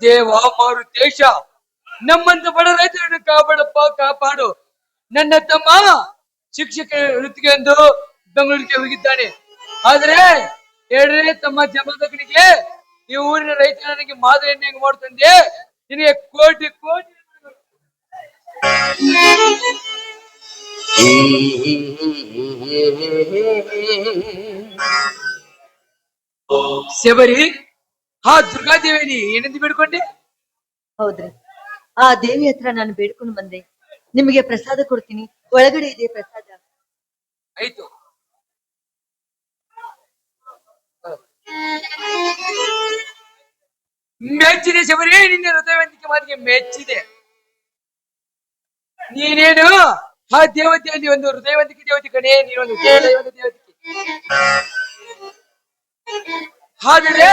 ದೇವ ಮಾರುತೇಶ, ನಮ್ಮಂತ ಬಡ ರೈತರನ್ನು ಕಾಪಾಡಪ್ಪ, ಕಾಪಾಡು. ನನ್ನ ತಮ್ಮ ಶಿಕ್ಷಕ ವೃತ್ತಿಗೆ ಎಂದು ಬೆಂಗಳೂರಿಗೆ ಹೋಗಿದ್ದಾನೆ. ಆದ್ರೆ ಎರಡನೇ ತಮ್ಮ ಜಮದಗ್ನಿಗೆ ಈ ಊರಿನ ರೈತ ನನಗೆ ಮಾದರಿಯನ್ನು ಹೆಂಗ್ ಮಾಡ್ತಂದೆ, ನಿನಗೆ ಕೋಟಿ ಕೋಟಿ. ಶಬರಿ, ಆ ದುರ್ಗಾದೇವಿ ಏನೆಂದು ಬೇಡ್ಕೊಂಡೆ? ಹೌದ್ರಿ, ಆ ದೇವಿ ಹತ್ರ ನಾನು ಬೇಡ್ಕೊಂಡು ಬಂದೆ. ನಿಮಗೆ ಪ್ರಸಾದ ಕೊಡ್ತೀನಿ, ಒಳಗಡೆ ಇದೆ ಪ್ರಸಾದ. ಆಯ್ತು. ಮೆಚ್ಚಿದೆ ಶಬರಿ, ನಿನ್ನ ಹೃದಯವಂತಿಕೆ ಮಾತಿಗೆ ಮೆಚ್ಚಿದೆ. ನೀನೇನು ಆ ದೇವತೆಯಲ್ಲಿ ಒಂದು ಹೃದಯವಂತಿಕೆ ದೇವತೆ ಕಣೆ, ನೀನೊಂದು ದೇವತೆ. ಆದರೆ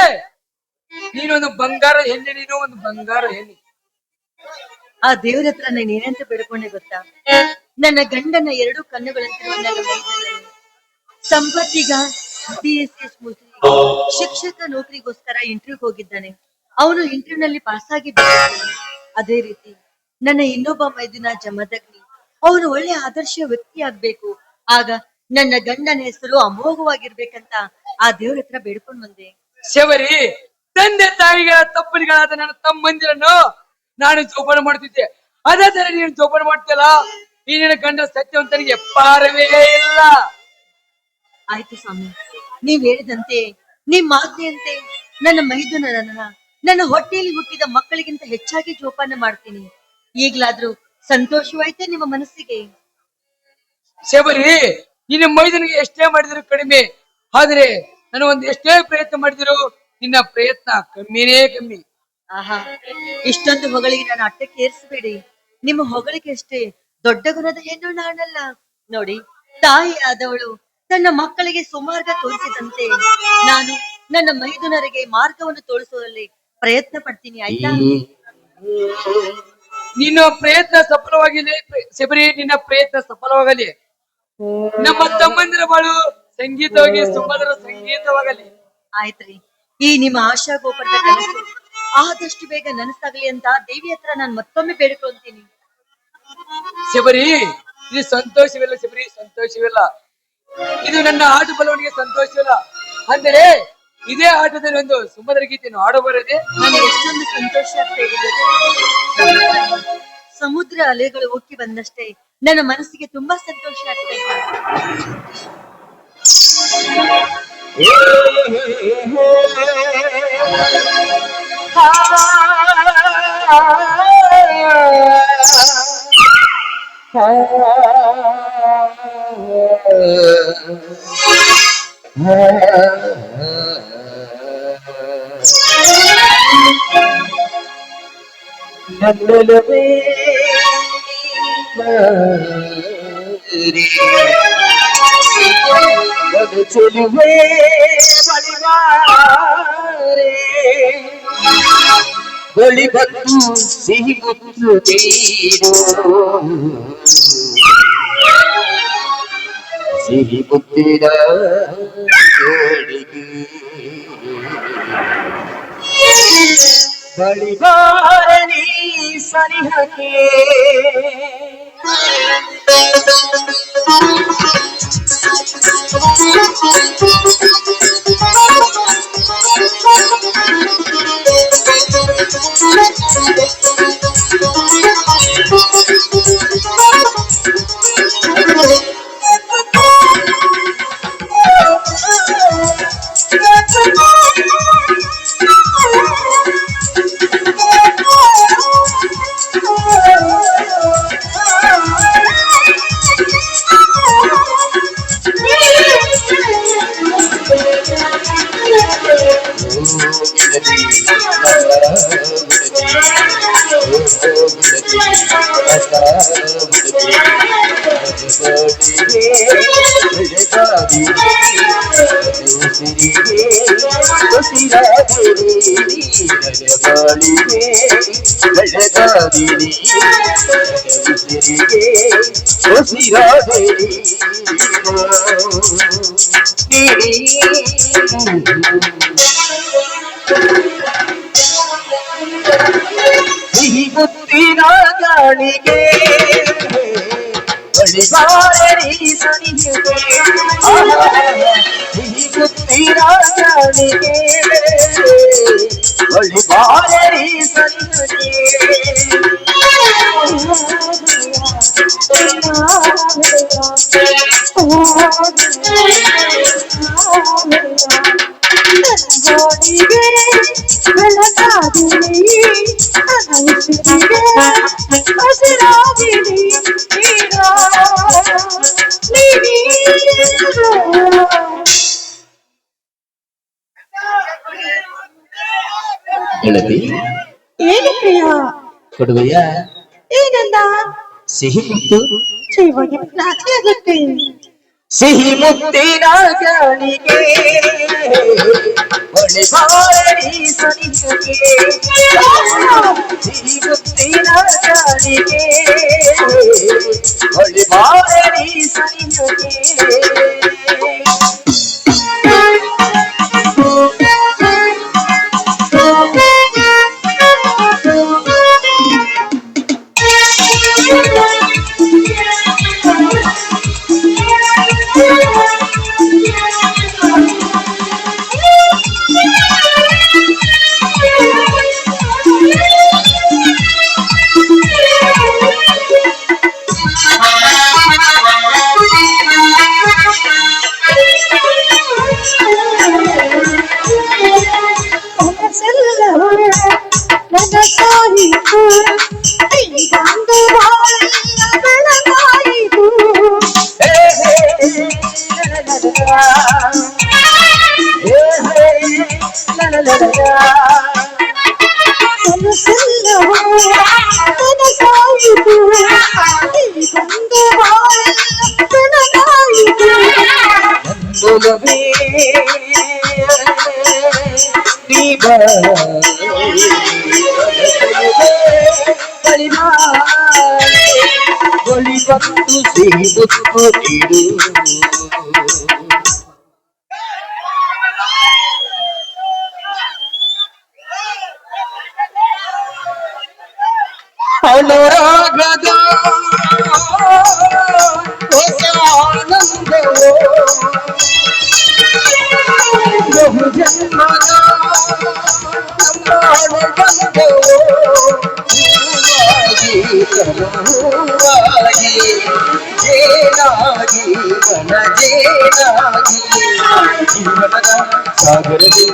ನೀನೊಂದು ಬಂಗಾರ ಹೆಣ್ಣೆ, ನೀನು ಒಂದು ಬಂಗಾರ ಹೆಣ್ಣೆ. ಆ ದೇವ್ರ ಹತ್ರ ನಾನು ಏನಂತ ಬೇಡ್ಕೊಂಡೆ ಗೊತ್ತಾ? ನನ್ನ ಗಂಡನ ಎರಡು ಕಣ್ಣುಗಳಂತಿರುವ ನನ್ನ ಮೈದನರು ಸಂಪತ್ತಿಗ BSS ಶಿಕ್ಷಕ ನೌಕರಿಗೋಸ್ಕರ ಇಂಟರ್ವ್ಯೂ ಹೋಗಿದ್ದಾನೆ. ಅವನು ಇಂಟರ್ವ್ಯೂ ನಲ್ಲಿ ಪಾಸ್ ಆಗಿದ್ದಾನೆ. ಅದೇ ರೀತಿ ನನ್ನ ಇನ್ನೊಬ್ಬ ಮೈದುನ ಜಮದಗ್ನಿ, ಅವನು ಒಳ್ಳೆ ಆದರ್ಶ ವ್ಯಕ್ತಿ ಆಗ್ಬೇಕು. ಆಗ ನನ್ನ ಗಂಡನ ಹೆಸರು ಅಮೋಘವಾಗಿರ್ಬೇಕಂತ ಆ ದೇವ್ರ ಹತ್ರ ಬೇಡ್ಕೊಂಡ್ ಬಂದೆ. ಶಬರಿ, ತಂದೆ ತಾಯಿಗಳ ತಪ್ಪಲಿಗಳಾದ ನನ್ನ ತಮ್ಮಂದಿರನ್ನು ನಾನು ಜೋಪಾನ ಮಾಡ್ತಿದ್ದೆ. ಅದೇ ತರ ನೀನು ಜೋಪಾನ ಮಾಡ್ತಿಯಲ್ಲ, ಈ ನಿನ್ನ ಗಂಡ ಸತ್ಯವಂತನಿಗೆ ಪಾರವೇ ಇಲ್ಲ. ಆಯ್ತು ಸ್ವಾಮಿ, ನೀವ್ ಹೇಳಿದಂತೆ, ನಿಮ್ ಆಜ್ಞೆಯಂತೆ ನನ್ನ ಮೈದುನರನ್ನ ನನ್ನ ಹೊಟ್ಟೆಯಲ್ಲಿ ಹುಟ್ಟಿದ ಮಕ್ಕಳಿಗಿಂತ ಹೆಚ್ಚಾಗಿ ಜೋಪಾನ ಮಾಡ್ತೀನಿ. ಈಗ್ಲಾದ್ರೂ ಸಂತೋಷವಾಯ್ತೆ ನಿಮ್ಮ ಮನಸ್ಸಿಗೆ? ಶಬರಿ, ನಿನ್ನ ಮೈದನಿಗೆ ಎಷ್ಟೇ ಮಾಡಿದ್ರು ಕಡಿಮೆ, ಆದ್ರೆ ನಾನು ಒಂದು ಎಷ್ಟೇ ಪ್ರಯತ್ನ ಮಾಡಿದ್ರು ನಿನ್ನ ಪ್ರಯತ್ನ ಕಮ್ಮಿನೇ ಕಮ್ಮಿ. ಆಹಾ, ಇಷ್ಟೊಂದು ಹೊಗಳಿಗೆ ನಾನು ಅಟ್ಟಕ್ಕೆ ಏರಿಸಬೇಡಿ. ನಿಮ್ಮ ಹೊಗಳಿಗೆ ಅಷ್ಟೇ ದೊಡ್ಡ ಗುಣದ ಹೆಣ್ಣು ನಾನಲ್ಲ. ನೋಡಿ, ತಾಯಿ ಆದವಳು ತನ್ನ ಮಕ್ಕಳಿಗೆ ಸುಮಾರ್ಗ ತೋರಿಸಿದಂತೆ ನಾನು ನನ್ನ ಮೈದುನರಿಗೆ ಮಾರ್ಗವನ್ನು ತೋರಿಸುವಲ್ಲಿ ಪ್ರಯತ್ನ ಪಡ್ತೀನಿ. ಆಯ್ತಾ? ನಿನ್ನ ಪ್ರಯತ್ನ ಸಫಲವಾಗಲಿ ಶಬರಿ, ನಿನ್ನ ಪ್ರಯತ್ನ ಸಫಲವಾಗಲಿ. ನಮ್ಮ ತಮ್ಮಂದಿರ ಬಾಳು ಸಂಗೀತವಾಗಿ ಸುಮಧುರ ಸಂಗೀತವಾಗಲಿ. ಆಯ್ತ್ರಿ, ಈ ನಿಮ್ಮ ಆಶಾ ಗೋಪುರದ ಕನಸು ಆದಷ್ಟು ಬೇಗ ನನಸಾಗಲಿ ಅಂತ ದೇವಿ ಹತ್ರ ನಾನು ಮತ್ತೊಮ್ಮೆ ಬೇಡ್ಕೊಂತೀನಿ. ಶಬರಿ, ಇದು ಸಂತೋಷವಿಲ್ಲ ಶಬರಿ, ಸಂತೋಷವಿಲ್ಲ. ಇದು ನನ್ನ ಆಟ ಬಲವಣಿಗೆ ಸಂತೋಷವಿಲ್ಲ. ಅಂದರೆ ಇದೇ ಆಟದಲ್ಲಿ ಒಂದು ಸುಮಧುರ ಗೀತೆಯನ್ನು ಆಡಬಾರದೆ? ನನಗೆ ಎಷ್ಟೊಂದು ಸಂತೋಷ ಆಗ್ತಾ ಇದೆ. ಸಮುದ್ರ ಅಲೆಗಳು ಉಕ್ಕಿ ಬಂದಷ್ಟೇ ನನ್ನ ಮನಸ್ಸಿಗೆ ತುಂಬಾ ಸಂತೋಷ ಆಗ್ತಾ ಇದೆ. ನನ್ನಲವೇ ಚೆಲುವೆ ಬಳಿ ಬಂದು ಸಿಹಿ ಮುತ್ತು ನೀರು, ಸಿಹಿ ಮುತ್ತಿನ ಜೋಡಿಗೆ ಬಳಿ ಬಾರನಿ ಸನಿಹಕ್ಕೆ. ಸಿಹಿ ಮುತ್ತಿನ ಗಾಳಿಗೆ ಬಳಿಗಾರರಿ ಸನಿಗೆ ಸಿಹಿ ಮುತ್ತಿನ ಗಾಳಿಗೆ ಬಳಿಗಾರರಿ ಸನಿಗೆ ಗೆಳತಿ ಏನು ಪ್ರಿಯ ಕೊಡುವೆಯ ಏನಂದ ಸಿಹಿ ಮುತ್ತು ಜೀವಗೆ ನಾಚಿ ಆಗುತ್ತೆ ಸಿಹಿ ಮುತ್ತಿನ ಗಾಳಿಗೆ ಬಳಿಗಾರರಿ ಸನಿಗೆ ಸಿಹಿ ಮುತ್ತಿನ ಗಾಳಿಗೆ ಬಳಿಗಾರರಿ ಸನಿಗೆ ಬಳಿಬಂದು ಸಿಹಿ ಮುತ್ತು ನೀಡು ಅನುರಾಗದ ಹೊಸ ಆನಂದವೋ ಬಹು ಜನ್ಮದ ನಮ್ಮ ಬಂದವೋ ಹೂವಾಗಿ ಹೂವಾಗಿ ಜೇನಾಗಿ ಮನ ಜೇನಾಗಿ ಜೀವನದ ಸಾಗರದಿ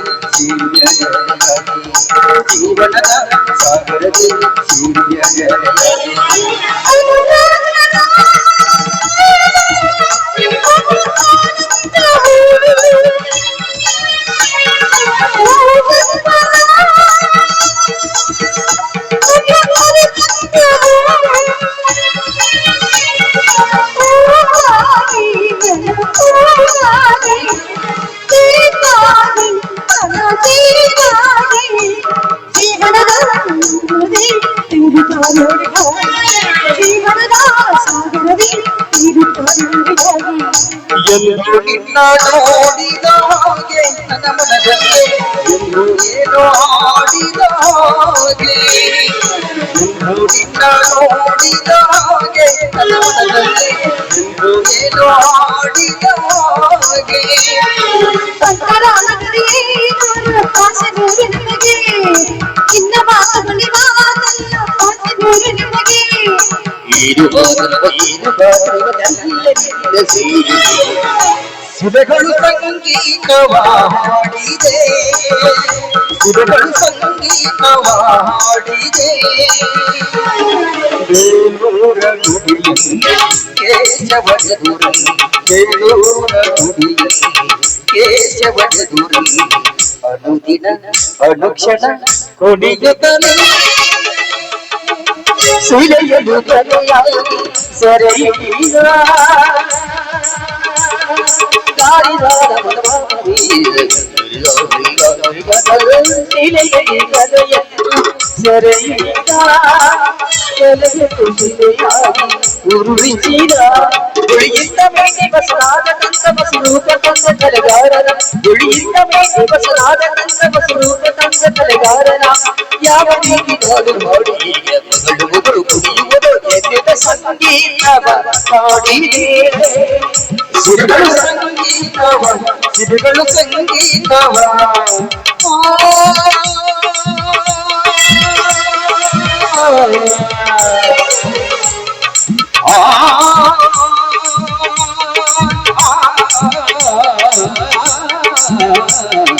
ಜೀವನದ ಸಾಗರದಿ ಎಂದು ನಿನ್ನ ನೋಡಿದ ಹಾಗೆ ನನ್ನ ಮನದಲ್ಲಿ ಎಂದು ಏನೋ ಆಡಿದ ಹಾಗೆ ಎಂದು ನಿನ್ನ ನೋಡಿದ ಹಾಗೆ ನನ್ನ ಮನದಲ್ಲಿ ಎಂದು ಏನೋ ಆಡಿದ ಹಾಗೆ ಸುಧಗಳು ಸಂಗೀತವ ಹಾಡಿದೆ ಸುಧಗಳು ಸಂಗೀತವ ಹಾಡಿದೆ ಬೇಲೂರ ಗುಡಿಯಲ್ಲಿ ಕೇಶವನ ದುರಲಿ ಬೇಲೂರ ಗುಡಿಯಲ್ಲಿ ಕೇಶವನ ದುರಲಿ ಅನುದಿನ ಅನುಕ್ಷಣ ಕುಣಿಯುತ್ತಲೇ ಸುಳೆಯಲು ತಲೆಯಾಗಿ ಸೆರೆಯುವ ದಾರಿದಾರ ಸೆರೆಯಿದ ಎಲೆಗೆ ಕುಸಿಲೆಯಾಗಿ ಉರುಳಿಸಿದ ಗುಳಿಯಿಂದ ಮೇಲೆ ಬಸರಾದ ಕಂದ ಬಸರೂಪ ತಂದ ಕಲೆಗಾರನ ಗುಳಿಯಿಂದ ಮೇಲೆ ಬಸರಾದ ಕಂದ ಬಸರೂಪ ತಂದ ಕಲೆಗಾರನ ಯಾವ ರೀತಿ ನೋಡು ನೋಡಿ ಮಗಳು ಕುಡಿಯುವುದು ಎದ್ದ ಸಂಗೀತವ ಹಾಡಿದೆ ಸಿರುಗಳು ಸಂಗೀತವ ಸಿರುಗಳು ಸಂಗೀತವ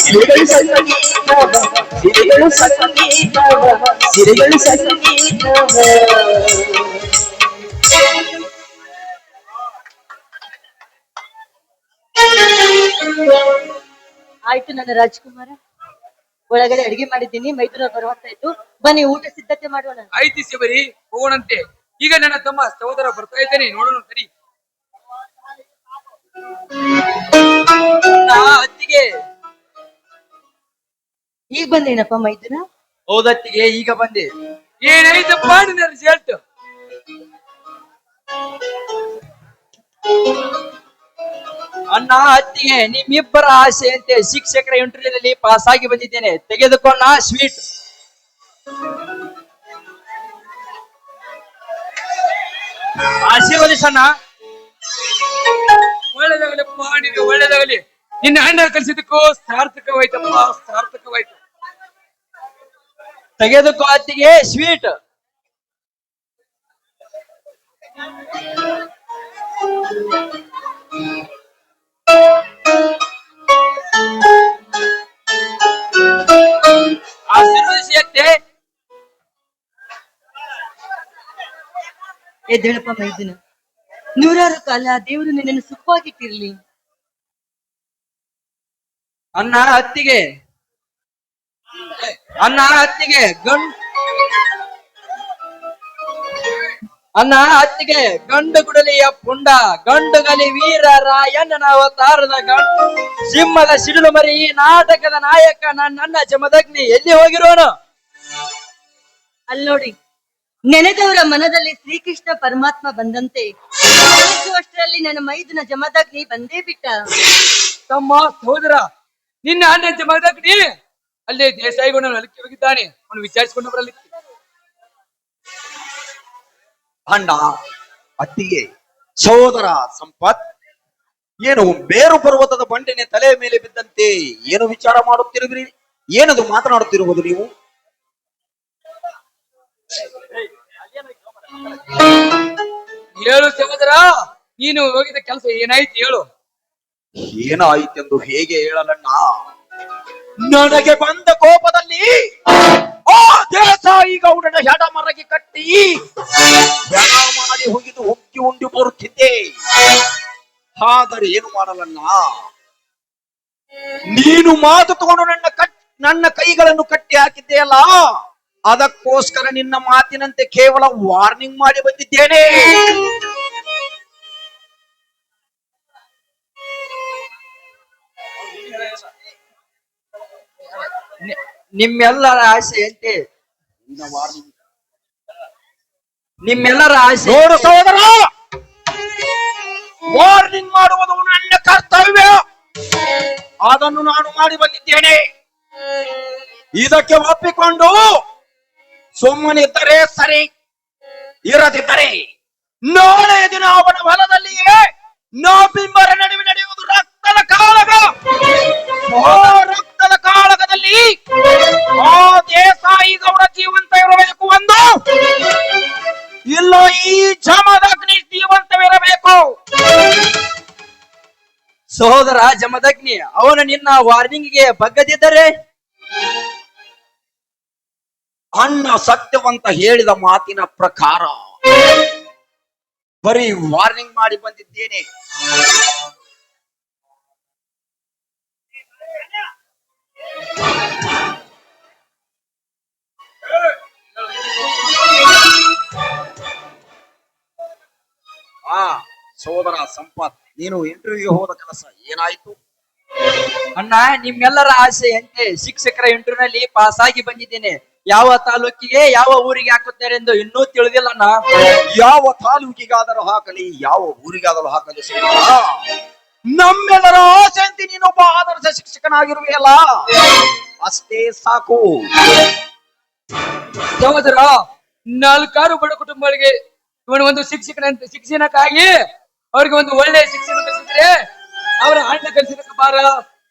ಸಿರಿಗಳು ಸಂಗೀತವ ಸಿರಿಗಳು ಸಂಗೀತವ ಸಿರಿಗಳು ಸಂಗೀತವ ಆಯ್ತು ನನ್ನ ರಾಜ್ಕುಮಾರ, ಒಳಗಡೆ ಅಡಿಗೆ ಮಾಡಿದ್ದೀನಿ, ಮೈದುನ ಬರುವಂತಾಯ್ತು. ಬನ್ನಿ ಊಟ ಸಿದ್ಧತೆ ಮಾಡೋಣ. ಆಯ್ತು ಶಿವರಿ, ಹೋಗೋಣಂತೆ. ಈಗ ನನ್ನ ತಮ್ಮ ಸಹೋದರ ಬರ್ತಾ ಇದ್ದೇನೆ, ನೋಡೋಣ ಸರಿ. ಅತ್ತಿಗೆ ಈಗ ಬಂದೇನಪ್ಪ ಮೈದುನ? ಹೌದತ್ತಿಗೆ, ಈಗ ಬಂದೆ. ಏನಾಯ್ತಪ್ಪ ನಿನ್ನ ರಿಸಲ್ಟ್? ಅಣ್ಣ ಅತ್ತಿಗೆ, ನಿಮ್ಮಿಬ್ಬರ ಆಸೆಯಂತೆ ಶಿಕ್ಷಕರ ಇಂಟರ್ವ್ಯೂನಲ್ಲಿ ಪಾಸ್ ಆಗಿ ಬಂದಿದ್ದೇನೆ. ತೆಗೆದುಕೊಂಡ ಸ್ವೀಟ್. ಆಶೀರ್ವದಿಸಣ್ಣ. ಒಳ್ಳೇದಾಗಲಪ್ಪ, ನಿನಗೆ ಒಳ್ಳೇದಾಗಲಿ. ನಿನ್ನ ಅಣ್ಣ ಕಲಿಸಿದಕ್ಕೂ ಸಾರ್ಥಕವಾಯ್ತಪ್ಪ, ಸಾರ್ಥಕವಾಯ್ತು. ತೆಗೆದುಕೋ ಅತ್ತಿಗೆ ಸ್ವೀಟ್. ಆಶೀರ್ವದಿಸಿ ಅತ್ತೆ. ಎದ್ದೇಳಪ್ಪ ಮೈದುನ, ನೂರಾರು ಕಾಲ ದೇವರು ನಿನ್ನನ್ನು ಸುಖವಾಗಿಟ್ಟಿರ್ಲಿ. ಅಣ್ಣ ಅತ್ತಿಗೆ, ಅಣ್ಣ ಅತ್ತಿಗೆ ಅಣ್ಣ ಅತ್ತಿಗೆ, ಗಂಡು ಗುಡಲಿಯ ಪುಂಡ, ಗಂಡುಗಲಿ ವೀರ ರಾಯಣ್ಣನ ಅವತಾರದ ಸಿಂಹದ ಸಿಡಿಲು ಮರಿ, ಈ ನಾಟಕದ ನಾಯಕ ನನ್ನ ಜಮದಗ್ನಿ ಎಲ್ಲಿ ಹೋಗಿರೋನು? ಅಲ್ನೋಡಿ, ನೆನೆದವರ ಮನದಲ್ಲಿ ಶ್ರೀಕೃಷ್ಣ ಪರಮಾತ್ಮ ಬಂದಂತೆ ಅಷ್ಟರಲ್ಲಿ ನನ್ನ ಮೈದುನ ಜಮದಗ್ನಿ ಬಂದೇ ಬಿಟ್ಟ. ತಮ್ಮ ಸಹೋದರ, ನಿನ್ನ ಅಣ್ಣ ಜಮದಗ್ನಿ ಅಲ್ಲೇ ದೇಸಾಯಿಗೊಂಡ ಹೊಲಕ್ಕೆ ಹೋಗಿದ್ದಾನೆ. ಅವನು ವಿಚಾರಿಸಿಕೊಂಡು ಬರಲಿಕ್ಕೆ. ಅಣ್ಣ ಅತ್ತಿಗೆ, ಸಹೋದರ ಸಂಪತ್, ಏನು ಬೇರು ಪರ್ವತದ ಬಂಡೆನೆ ತಲೆಯ ಮೇಲೆ ಬಿದ್ದಂತೆ ಏನು ವಿಚಾರ ಮಾಡುತ್ತಿರುವಿರಿ? ಏನದು ಮಾತನಾಡುತ್ತಿರುವುದು ನೀವು? ಹೇಳು ಸಹೋದರ, ನೀನು ಹೋಗಿದ ಕೆಲಸ ಏನಾಯ್ತು ಹೇಳು. ಏನಾಯಿತೆಂದು ಹೇಗೆ ಹೇಳಲಣ್ಣ? ನನಗೆ ಬಂದ ಕೋಪದಲ್ಲಿ ಆ ದೇಸಾಯಿ ಗೌಡನ ಹೆಡ ಮರಗೆ ಕಟ್ಟಿ ಹೆಣ ಮಾಡಿ ಹೋಗಿದ್ದು ಉಕ್ಕಿ ಉಂಡಿ ಬರುತ್ತಿದ್ದೆ. ಆದರೆ ಏನು ಮಾಡಲಣ್ಣ, ನೀನು ಮಾತು ತಗೊಂಡು ನನ್ನ ಕೈಗಳನ್ನು ಕಟ್ಟಿ ಹಾಕಿದ್ದೆಯಲ್ಲ, ಅದಕ್ಕೋಸ್ಕರ ನಿನ್ನ ಮಾತಿನಂತೆ ಕೇವಲ ವಾರ್ನಿಂಗ್ ಮಾಡಿ ಬಂದಿದ್ದೇನೆ. ನಿಮ್ಮೆಲ್ಲರ ಆಸೆಯಂತೆ ನಿಮ್ಮೆಲ್ಲರ ಆಸೆ ನೋಡು ಸಹೋದರ, ವಾರ್ನಿಂಗ್ ಮಾಡುವುದು ನನ್ನ ಕರ್ತವ್ಯ. ಅದನ್ನು ನಾನು ಮಾಡಿ ಬಂದಿದ್ದೇನೆ. ಇದಕ್ಕೆ ಒಪ್ಪಿಕೊಂಡು ಸುಮ್ಮನಿದ್ದರೆ ಸರಿ, ಇರದಿದ್ದರೆ ನಾಳೆ ದಿನ ಅವನ ಹೊಲದಲ್ಲಿಯೇ ನಾವಿಬ್ಬರ ನಡುವೆ ನಡೆಯುವುದು ರಕ್ತದ ಕಾಳಗ. ಆ ರಕ್ತದ ಕಾಳಗದಲ್ಲಿ ಆ ದೇಸಾಯಿ ಗೌಡ ಜೀವಂತ ಇರಬೇಕು ಒಂದು, ಇಲ್ಲ ಈ ಜಮದಗ್ನಿ ಜೀವಂತವಿರಬೇಕು. ಸಹೋದರ ಜಮದಗ್ನಿ, ಅವನು ನಿನ್ನ ವಾರ್ನಿಂಗ್ಗೆ ಬಗ್ಗದಿದ್ದರೆ? ಅಣ್ಣ ಸತ್ಯವಂತ ಹೇಳಿದ ಮಾತಿನ ಪ್ರಕಾರ ಬರೀ ವಾರ್ನಿಂಗ್ ಮಾಡಿ ಬಂದಿದ್ದೇನೆ. ಸೋದರ ಸಂಪತ್, ನೀನು ಇಂಟರ್ವ್ಯೂಗೆ ಹೋದ ಕೆಲಸ ಏನಾಯ್ತು? ಅಣ್ಣ, ನಿಮ್ಮೆಲ್ಲರ ಆಸೆಯಂತೆ ಶಿಕ್ಷಕರ ಇಂಟರ್ವ್ಯೂನಲ್ಲಿ ಪಾಸ್ ಆಗಿ ಬಂದಿದ್ದೇನೆ. ಯಾವ ತಾಲೂಕಿಗೆ ಯಾವ ಊರಿಗೆ ಹಾಕುತ್ತಾರೆ ಎಂದು ಇನ್ನೂ ತಿಳಿದಿಲ್ಲ ಅಣ್ಣ. ಯಾವ ತಾಲೂಕಿಗಾದರೂ ಹಾಕಲಿ, ಯಾವ ಊರಿಗಾದರೂ ಹಾಕಲಿ ಸೋದರ, ನಮ್ಮೆಲ್ಲರ ಆಸೆಯಂತೆ ನೀನೊಬ್ಬ ಆದರ್ಶ ಶಿಕ್ಷಕನಾಗಿರುವೆಯಲ್ಲ, ಅಷ್ಟೇ ಸಾಕು. ಸಹೋದರ, 4 ಬಡ ಕುಟುಂಬಗಳಿಗೆ ಇವನು ಒಂದು ಶಿಕ್ಷಣಕ್ಕಾಗಿ ಅವ್ರಿಗೆ ಒಂದು ಒಳ್ಳೆ ಶಿಕ್ಷಣ ಕಲಿಸಿದ್ರೆ ಅವರ ಅಣ್ಣ ಕಲಿಸಿದ ಭಾರ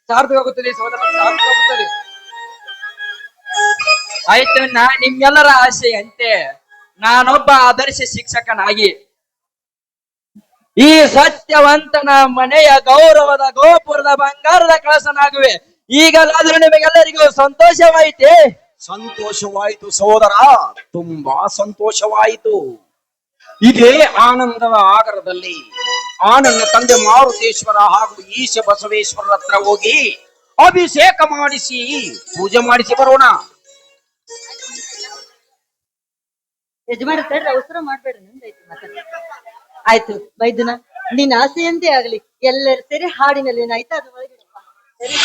ಸಾರ್ಥಕವಾಗುತ್ತದೆ ಸಹೋದರ, ಸಾರ್ಥಕವಾಗುತ್ತದೆ. ಆಯ್ತು ನಿಮ್ಮೆಲ್ಲರ ಆಸೆಯಂತೆ ನಾನೊಬ್ಬ ಆದರ್ಶ ಶಿಕ್ಷಕನಾಗಿ ಈ ಸತ್ಯವಂತನ ಮನೆಯ ಗೌರವದ ಗೋಪುರದ ಬಂಗಾರದ ಕಳಸನಾಗುವೆ. ಈಗಲಾದ್ರೂ ನಿಮಗೆಲ್ಲರಿಗೂ ಸಂತೋಷವಾಯಿತೆ? ಸಂತೋಷವಾಯಿತು ಸಹೋದರ, ತುಂಬಾ ಸಂತೋಷವಾಯಿತು. ಇದೇ ಆನಂದದ ಆಗರದಲ್ಲಿ ನನ್ನ ತಂದೆ ಮಾರುತೇಶ್ವರ ಹಾಗೂ ಈಶ ಬಸವೇಶ್ವರರ ಹತ್ರ ಹೋಗಿ ಅಭಿಷೇಕ ಮಾಡಿಸಿ ಪೂಜೆ ಮಾಡಿಸಿ ಬರೋಣ. ಯಜಮಾನ ತಡ್ರಿ, ಅವಸರ ಮಾಡ್ಬೇಡ, ನಂದಾಯ್ತು ಮಾತಾಡ. ಆಯ್ತು ವೈದ್ಯನ, ನಿನ್ನ ಆಸೆಯಂತೆ ಆಗ್ಲಿ. ಎಲ್ಲರೂ ಸೇರಿ ಹಾಡಿನಲ್ಲಿ ಆಯ್ತಾ, ಅದು ಒಳಗಿಡಪ್ಪ. ಸರಿ.